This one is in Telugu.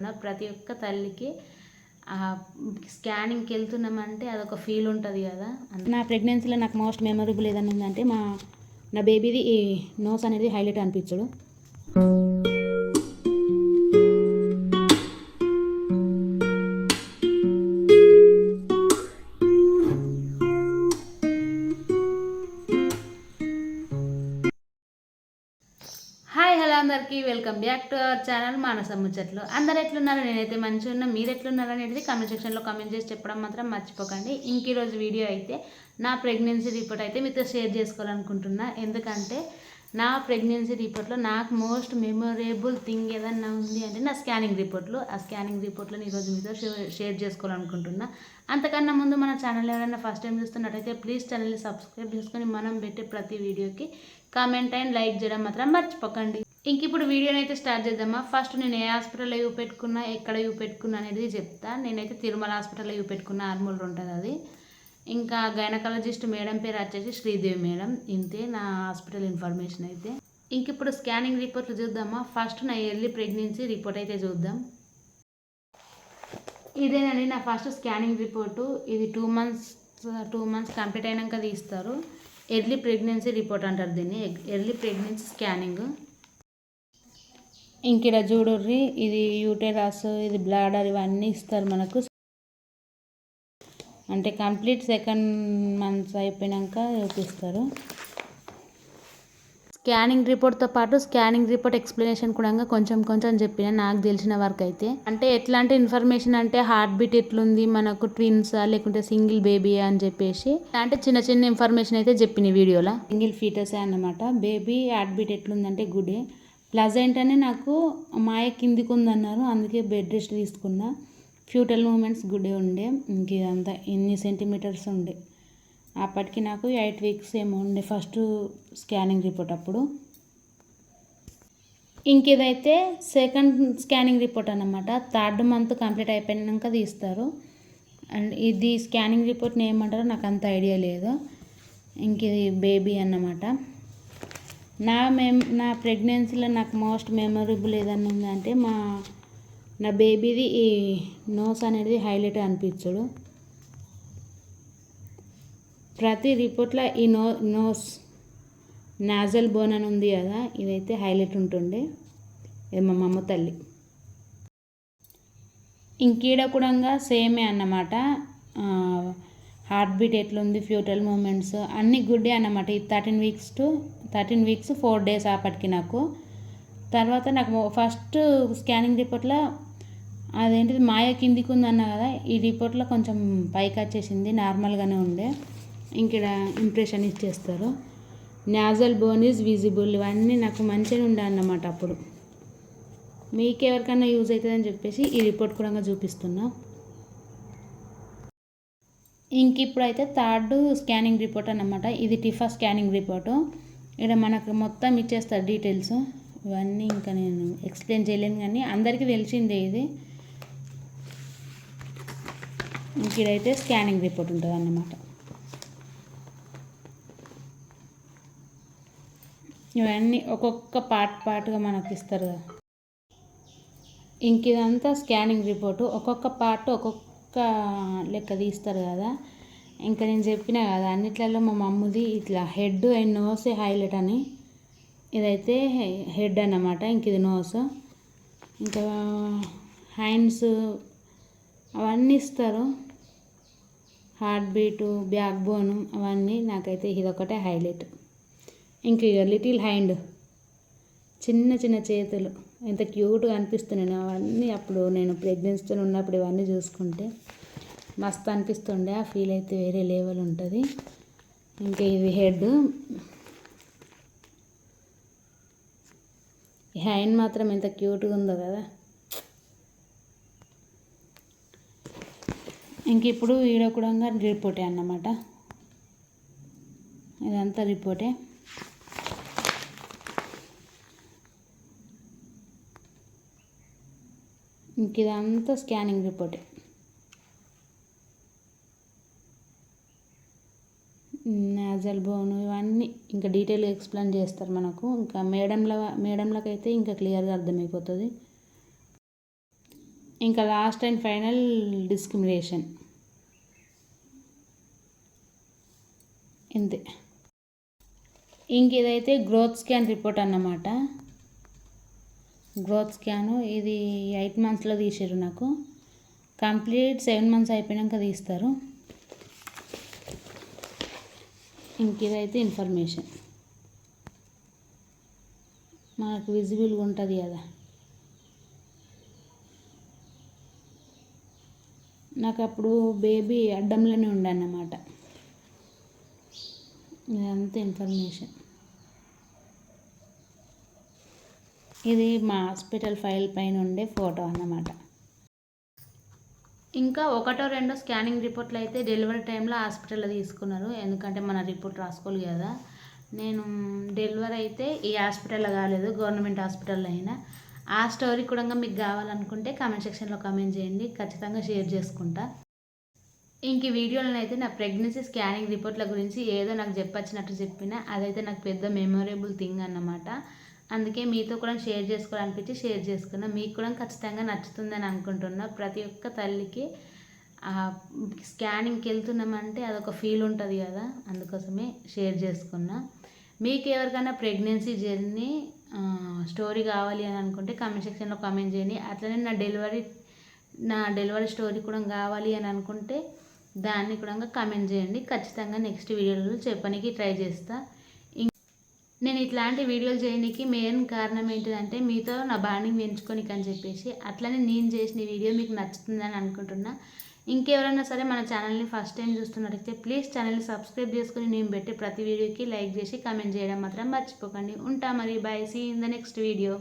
ప్రతి ఒక్క తల్లికి స్కానింగ్కి వెళ్తున్నామంటే అదొక ఫీల్ ఉంటుంది కదా. నా ప్రెగ్నెన్సీలో నాకు మోస్ట్ మెమొరబుల్ ఏదన్నా ఉందంటే నా బేబీది ఈ నోస్ అనేది హైలైట్ అనిపించడు. హాయ్ హలో అందరికీ welcome back to our channel Manasa Muchatlu. అందరు ఎట్లున్నారు? నేనైతే మంచిగా ఉన్నా. మీరు ఎట్లున్నారు అనేది కామెంట్ సెక్షన్లో కామెంట్ చేసి చెప్పడం మాత్రం మర్చిపోకండి. ఈరోజు వీడియో అయితే నా ప్రెగ్నెన్సీ రిపోర్ట్ అయితే మీతో షేర్ చేసుకోవాలనుకుంటున్నా. ఎందుకంటే నా ప్రెగ్నెన్సీ రిపోర్ట్లో నాకు మోస్ట్ మెమొరేబుల్ థింగ్ ఏదన్నా ఉంది అంటే నా స్కానింగ్ రిపోర్ట్లు. ఆ స్కానింగ్ రిపోర్ట్లో ఈరోజు మీతో షేర్ చేసుకోవాలనుకుంటున్నా. అంతకన్నా ముందు మన ఛానల్ ఎవరైనా ఫస్ట్ టైం చూస్తున్నట్టయితే ప్లీజ్ ఛానల్ని సబ్స్క్రైబ్ చేసుకొని మనం పెట్టే ప్రతి వీడియోకి కామెంట్ అండ్ లైక్ చేయడం మాత్రం మర్చిపోకండి. ఇప్పుడు వీడియోని అయితే స్టార్ట్ చేద్దామా. ఫస్ట్ నేను ఏ హాస్పిటల్లో చూపెట్టుకున్నా, ఎక్కడ చూపెట్టుకున్నా అనేది చెప్తా. నేనైతే తిరుమల హాస్పిటల్లో చూపెట్టుకున్న, ఆర్మూల్ ఉంటుంది అది. ఇంకా గైనకాలజిస్ట్ మేడం పేరు వచ్చేసి శ్రీదేవి మేడం. ఇంతే నా హాస్పిటల్ ఇన్ఫర్మేషన్ అయితే. ఇప్పుడు స్కానింగ్ రిపోర్ట్లు చూద్దామా. ఫస్ట్ నా ఎర్లీ ప్రెగ్నెన్సీ రిపోర్ట్ అయితే చూద్దాం. ఇదేనండి నా ఫస్ట్ స్కానింగ్ రిపోర్టు. ఇది 2 మంత్స్ కంప్లీట్ అయినాక తీస్తారు. ఎర్లీ ప్రెగ్నెన్సీ రిపోర్ట్ అంటారు దీన్ని, ఎర్లీ ప్రెగ్నెన్సీ స్కానింగ్. ఇక్కడ చూడుర్రి, ఇది యూటెరస్, ఇది బ్లాడర్, ఇవన్నీ ఇస్తారు మనకు. అంటే కంప్లీట్ 2 మంత్స్ అయిపోయాక చూపిస్తారు. స్కానింగ్ రిపోర్ట్తో పాటు స్కానింగ్ రిపోర్ట్ ఎక్స్ప్లెనేషన్ కూడా కొంచెం చెప్పిన నాకు తెలిసిన వరకు అయితే. అంటే ఎట్లాంటి ఇన్ఫర్మేషన్ అంటే హార్ట్ బీట్ ఎట్లుంది, మనకు ట్విన్సా లేకుంటే సింగిల్ బేబీయా అని చెప్పేసి అంటే చిన్న ఇన్ఫర్మేషన్ అయితే చెప్పిన వీడియోలో. సింగిల్ ఫీటసే అన్నమాట. బేబీ హార్ట్ బీట్ ఎట్లుందంటే గుడే. ప్లజెంట్ అని నాకు మాయ కిందికి ఉందన్నారు, అందుకే బెడ్ రెస్ట్ తీసుకున్నా. ఫ్యూటల్ మూమెంట్స్ గుడే ఉండే. ఇంక ఇదంతా ఎన్ని సెంటీమీటర్స్ ఉండే. అప్పటికి నాకు 8 వీక్స్ ఏమో ఉండే ఫస్ట్ స్కానింగ్ రిపోర్ట్ అప్పుడు. ఇదైతే సెకండ్ స్కానింగ్ రిపోర్ట్ అన్నమాట. 3rd మంత్ కంప్లీట్ అయిపోయినాక తీస్తారు. అండ్ ఇది స్కానింగ్ రిపోర్ట్ని ఏమంటారో నాకు అంత ఐడియా లేదు. ఇది బేబీ అన్నమాట. నా ప్రెగ్నెన్సీలో నాకు మోస్ట్ మెమొరబుల్ ఏదన్నా ఉందంటే నా బేబీది ఈ నోస్ అనేది హైలైట్ అనిపించడు. ప్రతి రిపోర్ట్లో ఈ నోస్ నాజల్ బోన్ అని ఉంది కదా, ఇదైతే హైలైట్ ఉంటుండే. ఇది మా అమ్మ తల్లి. ఈడ కూడా సేమే అన్నమాట. హార్ట్ బీట్ ఎట్లుంది, ఫ్యూటల్ మూమెంట్స్ అన్నీ గుడ్డే అన్నమాట. ఈ 13 వీక్స్ 4 days అప్పటికి నాకు. తర్వాత నాకు ఫస్ట్ స్కానింగ్ రిపోర్ట్లో అదేంటిది మాయ కిందికి ఉందన్నా కదా, ఈ రిపోర్ట్లో కొంచెం పైకి వచ్చేసింది, నార్మల్గానే ఉండే. ఇక్కడ ఇంప్రెషన్ ఇచ్చేస్తారు. నాజల్ బోన్ ఈజ్ విజిబుల్, ఇవన్నీ నాకు మంచిగా ఉండే అన్నమాట. అప్పుడు మీకు ఎవరికైనా యూజ్ అవుతుందని చెప్పేసి ఈ రిపోర్ట్ కూడా చూపిస్తున్నా. ఇప్పుడైతే 3rd స్కానింగ్ రిపోర్ట్ అన్నమాట. ఇది టిఫా స్కానింగ్ రిపోర్టు. ఇక్కడ మనకు మొత్తం ఇచ్చేస్తారు డీటెయిల్స్. ఇవన్నీ ఇంకా నేను ఎక్స్ప్లెయిన్ చేయలేను కానీ అందరికీ తెలిసిందే ఇది. ఇక్కడైతే స్కానింగ్ రిపోర్ట్ ఉంటుంది అన్నమాట. ఇవన్నీ ఒక్కొక్క పార్ట్గా మనకి ఇస్తారు కదా. ఇదంతా స్కానింగ్ రిపోర్టు. ఒక్కొక్క పార్ట్ ఒక్కొక్క లెక్క తీస్తారు కదా. నేను చెప్పిన కదా అన్నిట్లలో మా మమ్మీది ఇట్లా హెడ్ అండ్ నోస్ హైలైట్ అని. ఇదైతే హెడ్ అన్నమాట. ఇది నోస్. ఇంకా హ్యాండ్స్ అవన్నీ ఇస్తారు. హార్ట్ బీటు, బ్యాక్ బోను అవన్నీ. నాకైతే ఇదొకటే హైలైట్. లిటిల్ హ్యాండ్, చిన్న చేతులు ఎంత క్యూట్గా అనిపిస్తున్నాయి. అవన్నీ అప్పుడు నేను ప్రెగ్నెన్సీతో ఉన్నప్పుడు ఇవన్నీ చూసుకుంటే మస్తు అనిపిస్తుండే. ఆ ఫీల్ అయితే వేరే లెవెల్ ఉంటుంది. ఇది హెడ్. ఈ హ్యాండ్ మాత్రం ఎంత క్యూట్గా ఉందో కదా. ఇప్పుడు ఈడ కూడా రిపోర్టే అన్నమాట. ఇదంతా రిపోర్టే. ఇదంతా స్కానింగ్ రిపోర్టే. నాజల్ బోను ఇవన్నీ ఇంకా డీటెయిల్గా ఎక్స్ప్లెయిన్ చేస్తారు మనకు. ఇంకా మేడంలకైతే ఇంకా క్లియర్గా అర్థమైపోతుంది. ఇంకా లాస్ట్ అండ్ ఫైనల్ డిస్క్రిమినేషన్. ఇంతే. ఇంక ఇదైతే గ్రోత్ స్కాన్ రిపోర్ట్ అన్నమాట. గ్రోత్ స్కాను ఇది 8 monthsలో తీసారు నాకు. కంప్లీట్ 7 months అయిపోయాక తీస్తారు. ఇంక ఇదైతే ఇన్ఫర్మేషన్ మనకు విజిబుల్గా ఉంటుంది కదా. నాకు అప్పుడు బేబీ అడ్డంలోనే ఉండన్నమాట. ఇదంతా ఇన్ఫర్మేషన్. ఇది మా హాస్పిటల్ ఫైల్ పైన ఉండే ఫోటో అన్నమాట. ఇంకా 1 or 2 స్కానింగ్ రిపోర్ట్లు అయితే డెలివరీ టైంలో హాస్పిటల్లో తీసుకున్నారు. ఎందుకంటే మన రిపోర్ట్ రాసుకోవాలి కదా. నేను డెలివరీ అయితే ఈ హాస్పిటల్లో కాలేదు, గవర్నమెంట్ హాస్పిటల్లో అయినా. ఆ స్టోరీ కూడా మీకు కావాలనుకుంటే కామెంట్ సెక్షన్లో కామెంట్ చేయండి, ఖచ్చితంగా షేర్ చేసుకుంటా. ఇంక ఈ వీడియోలో అయితే నా ప్రెగ్నెన్సీ స్కానింగ్ రిపోర్ట్ల గురించి ఏదో నాకు చెప్పొచ్చినట్టు చెప్పిన, అదైతే నాకు పెద్ద మెమొరబుల్ థింగ్ అన్నమాట. అందుకే మీతో కూడా షేర్ చేసుకోవాలనిపించి షేర్ చేసుకున్నా. మీకు కూడా ఖచ్చితంగా నచ్చుతుందని అనుకుంటున్నా. ప్రతి ఒక్క తల్లికి స్కానింగ్కి వెళ్తున్నామంటే అదొక ఫీల్ ఉంటుంది కదా, అందుకోసమే షేర్ చేసుకున్నా. మీకు ఎవరికైనా ప్రెగ్నెన్సీ జర్నీ స్టోరీ కావాలి అని అనుకుంటే కామెంట్ సెక్షన్లో కామెంట్ చేయండి. అట్లనే నా డెలివరీ స్టోరీ కూడా కావాలి అని అనుకుంటే దాన్ని కూడా కామెంట్ చేయండి. ఖచ్చితంగా నెక్స్ట్ వీడియోలో చెప్పడానికి ట్రై చేస్తా. నేను ఇట్లాంటి వీడియోలు చేయడానికి మెయిన్ కారణం ఏంటిదంటే మీతో నా బాండింగ్ పెంచుకోనికి అని చెప్పేసి. అట్లనే నేను చేసిన వీడియో మీకు నచ్చుతుందని అనుకుంటున్నా. ఇంకెవరైనా సరే మన ఛానల్ని ఫస్ట్ టైం చూస్తున్నట్టయితే ప్లీజ్ ఛానల్ని సబ్స్క్రైబ్ చేసుకుని నేను పెట్టే ప్రతి వీడియోకి లైక్ చేసి కామెంట్ చేయడం మాత్రం మర్చిపోకండి. ఉంటా మరి, bye, see in the next video.